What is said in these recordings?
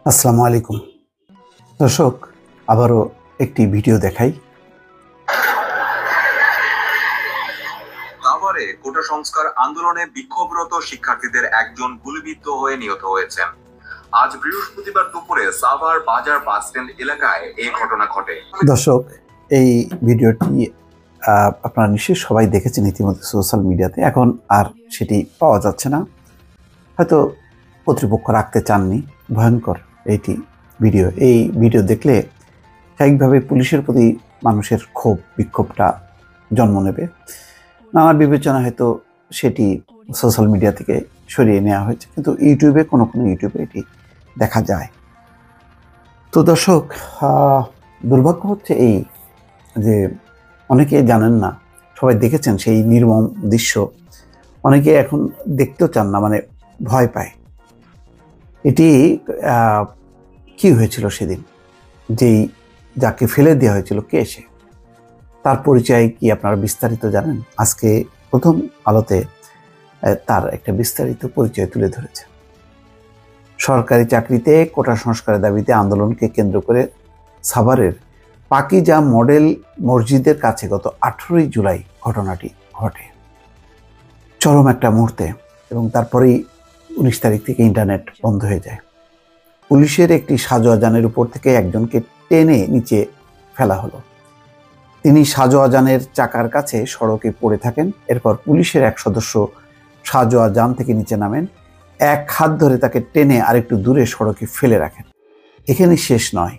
আসসালামু আলাইকুম দর্শক, আবারও একটি ভিডিও দেখাই। সাভারে কোটা সংস্কার আন্দোলনে বিক্ষোভরত শিক্ষার্থীদের একজন গুলিবিদ্ধ হয়ে নিহত হয়েছেন। আজ বৃহস্পতিবার দুপুরে সাভার বাজার বাস স্ট্যান্ড এলাকায় এই ঘটনা ঘটে। দর্শক, এই ভিডিওটি আপনারা নিশ্চয়ই সবাই দেখেছেন ইতিমধ্যে সোশ্যাল মিডিয়াতে। এখন আর সেটি পাওয়া যাচ্ছে না, হয়তো কর্তৃপক্ষ রাখতে চাননি। ভয়ঙ্কর এই ভিডিও দেখলে স্বাভাবিকভাবে পুলিশের প্রতি মানুষের বিক্ষোভটা জন্ম নেবে। নানা বিবেচনা হয়তো সেটি সোশ্যাল মিডিয়া থেকে সরিয়ে নেওয়া হয়েছে, কিন্তু ইউটিউবে কোনো ইউটিউবে এটি দেখা যায়। তো দর্শক, দুর্ভাগ্য হচ্ছে এই যে অনেকে জানেন না, সবাই দেখেছেন সেই নির্মম দৃশ্য। অনেকে এখন দেখতেও চান না, মানে ভয় পায়। এটি কি হয়েছিল সেদিন, যাকে ফেলে দেওয়া হয়েছিল, কে সে, তার পরিচয় কি আপনারা বিস্তারিত জানেন? আজকে প্রথম আলোতে তার একটা বিস্তারিত পরিচয় তুলে ধরেছে। সরকারি চাকরিতে কোটা সংস্কারের দাবিতে আন্দোলনকে কেন্দ্র করে সাভারের পাকিজা মডেল মসজিদের কাছে গত 18 জুলাই ঘটনাটি ঘটে। চরম একটা মুহূর্তে, এবং তারপরেই 19 তারিখ থেকে ইন্টারনেট বন্ধ হয়ে যায়। পুলিশের একটি সাজোয়া যানের উপর থেকে একজনকে টেনে নিচে ফেলা হলো। তিনি সাজোয়া যানের চাকার কাছে সড়কে পড়ে থাকেন। এরপর পুলিশের এক সদস্য সাজোয়া যান থেকে নিচে নামেন, এক হাত ধরে তাকে টেনে আরেকটু দূরে সড়কে ফেলে রাখেন। এখানে শেষ নয়,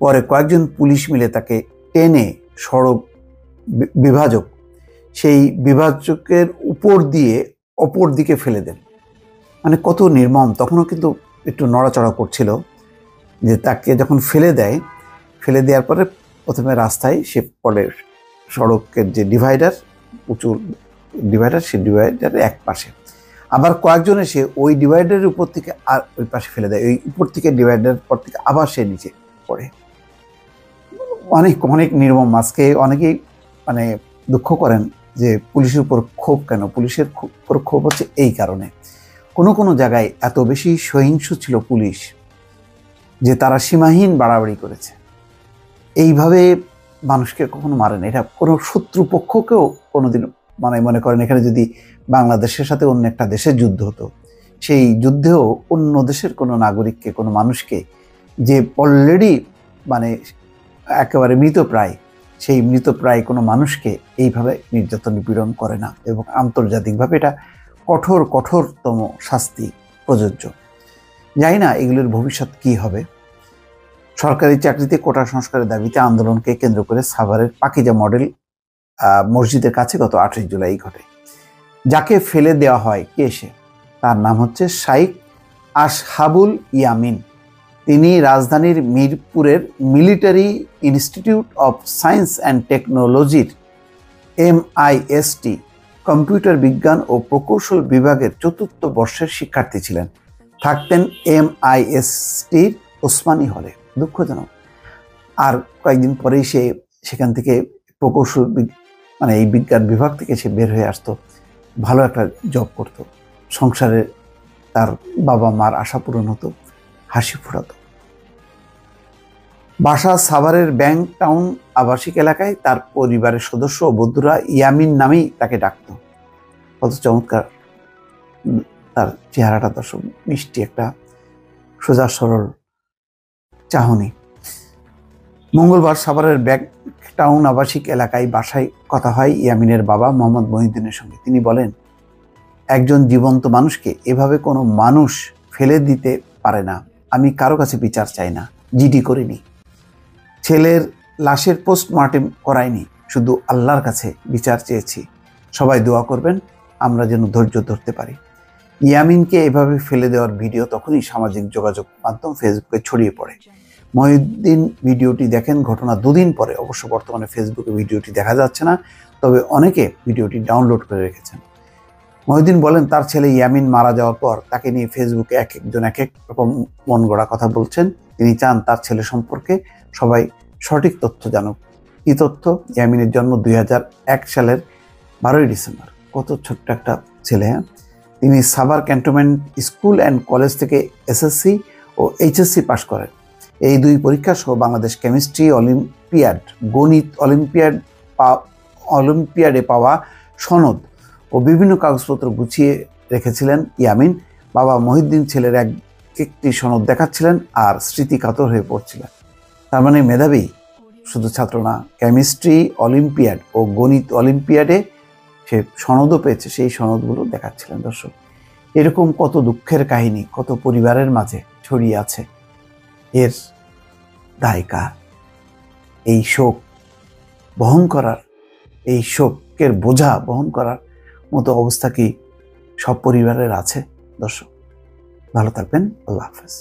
পরে কয়েকজন পুলিশ মিলে তাকে টেনে সড়ক সেই বিভাজকের উপর দিয়ে অপর দিকে ফেলে দেন। মানে কত নির্মম! তখনও কিন্তু একটু নড়াচড়া করছিল। যে তাকে যখন ফেলে দেওয়ার পরে প্রথমে রাস্তায় সে পড়ে, সড়কের যে ডিভাইডার, উঁচু ডিভাইডার, সেই ডিভাইডারের এক পাশে। আবার কয়েকজন এসে ওই ডিভাইডারের উপর থেকে আর ওই পাশে ফেলে দেয়। ওই উপর থেকে ডিভাইডারের পর থেকে আবার সে নিচে পড়ে। অনেক নির্মম। আজকে অনেকেই মানে দুঃখ করেন যে পুলিশের উপর ক্ষোভ কেন। পুলিশের উপর ক্ষোভ হচ্ছে এই কারণে, কোনো জায়গায় এত বেশি সহিংস ছিল পুলিশ যে তারা সীমাহীন বাড়াবাড়ি করেছে। এইভাবে মানুষকে কখনো মারেন। এটা কোনো শত্রুপক্ষকেও কোনোদিন মনে করেন, এখানে যদি বাংলাদেশের সাথে অন্য একটা দেশের যুদ্ধ হতো, সেই যুদ্ধেও অন্য দেশের কোনো নাগরিককে, কোনো মানুষকে, যে অলরেডি একেবারে মৃতপ্রায়, সেই মৃতপ্রায় কোনো মানুষকে এইভাবে নির্যাতন নিপীড়ন করে না। এবং আন্তর্জাতিকভাবে এটা কঠোরতম শাস্তি প্রযোজ্য। জানি না এগুলোর ভবিষ্যৎ কি হবে। সরকারি চাকরিতে কোটা সংস্কারের দাবিতে আন্দোলনকে কেন্দ্র করে সাভারের পাকিজা মডেল মসজিদের কাছে গত 18 জুলাই ঘটে। যাকে ফেলে দেওয়া হয়, কে সে? তার নাম হচ্ছে শাইখ আসহাবুল ইয়ামিন। তিনি রাজধানীর মিরপুরের military institute of science and টেকনোলজির MIST কম্পিউটার বিজ্ঞান ও প্রকৌশল বিভাগের 4র্থ বর্ষের শিক্ষার্থী ছিলেন। থাকতেন MISTর ওসমানী হলে। দুঃখজনক। আর কয়েকদিন পরেই সে সেখান থেকে প্রকৌশল এই বিজ্ঞান বিভাগ থেকে সে বের হয়ে আসতো, ভালো একটা জব করত, সংসারে তার বাবা মার আশা পূরণ হতো, হাসি ফোটাতো। বাসা সাভারের ব্যাংক টাউন আবাসিক এলাকায়। তার পরিবারের সদস্য ও বন্ধুরা ইয়ামিন নামেই তাকে ডাকত। কত চমৎকার তার চেহারাটা দর্শক, মিষ্টি একটা সোজা সরল চাহনি। মঙ্গলবার সাভারের ব্যাংক টাউন আবাসিক এলাকায় বাসায় কথা হয় ইয়ামিনের বাবা মোহাম্মদ মহিউদ্দিনের সঙ্গে। তিনি বলেন, একজন জীবন্ত মানুষকে এভাবে কোনো মানুষ ফেলে দিতে পারে না। আমি কারো কাছে বিচার চাই না, জিডি করিনি, ছেলের লাশের পোস্টমর্টেম করাইনি, শুধু আল্লাহর কাছে বিচার চেয়েছি। সবাই দোয়া করবেন আমরা যেন ধৈর্য ধরতে পারি। ইয়ামিনকে এভাবে ফেলে দেওয়ার ভিডিও তখনই সামাজিক যোগাযোগ মাধ্যম ফেসবুকে ছড়িয়ে পড়ে। মহিউদ্দিন ভিডিওটি দেখেন ঘটনা দুদিন পরে। অবশ্য বর্তমানে ফেসবুকে ভিডিওটি দেখা যাচ্ছে না, তবে অনেকে ভিডিওটি ডাউনলোড করে রেখেছেন। মহিউদ্দিন বলেন, তার ছেলে ইয়ামিন মারা যাওয়ার পর তাকে নিয়ে ফেসবুকে এক একজন এক এক রকম মন গড়া কথা বলছেন। তিনি চান তার ছেলে সম্পর্কে সবাই সঠিক তথ্য জানুক। কি তথ্য? ইয়ামিনের জন্ম 2001 সালের 12ই ডিসেম্বর। কত ছোট্ট একটা ছেলে। হ্যাঁ, তিনি Savar cantonment school and college থেকে এসএসসি ও এইচএসসি পাশ করেন। এই দুই পরীক্ষা সহ বাংলাদেশ কেমিস্ট্রি অলিম্পিয়াড, গণিত অলিম্পিয়াডে পাওয়া সনদ ও বিভিন্ন কাগজপত্র গুছিয়ে রেখেছিলেন ইয়ামিন। বাবা মহিউদ্দিন ছেলের একটি সনদ দেখাচ্ছিলেন আর স্মৃতিকাতর হয়ে পড়ছিলেন। তার মানে মেধাবী শুধু ছাত্র না, কেমিস্ট্রি অলিম্পিয়াড ও গণিত অলিম্পিয়াডে সে সনদও পেয়েছে, সেই সনদগুলো দেখাচ্ছিলেন। দর্শক, এরকম কত দুঃখের কাহিনী কত পরিবারের মাঝে ছড়িয়ে আছে। এর দায় কার? এই শোক বহন করার, এই শোকের বোঝা বহন করার মতো অবস্থা কি সব পরিবারের আছে? দর্শক, ভালো থাকবেন। আল্লাহ হাফেজ।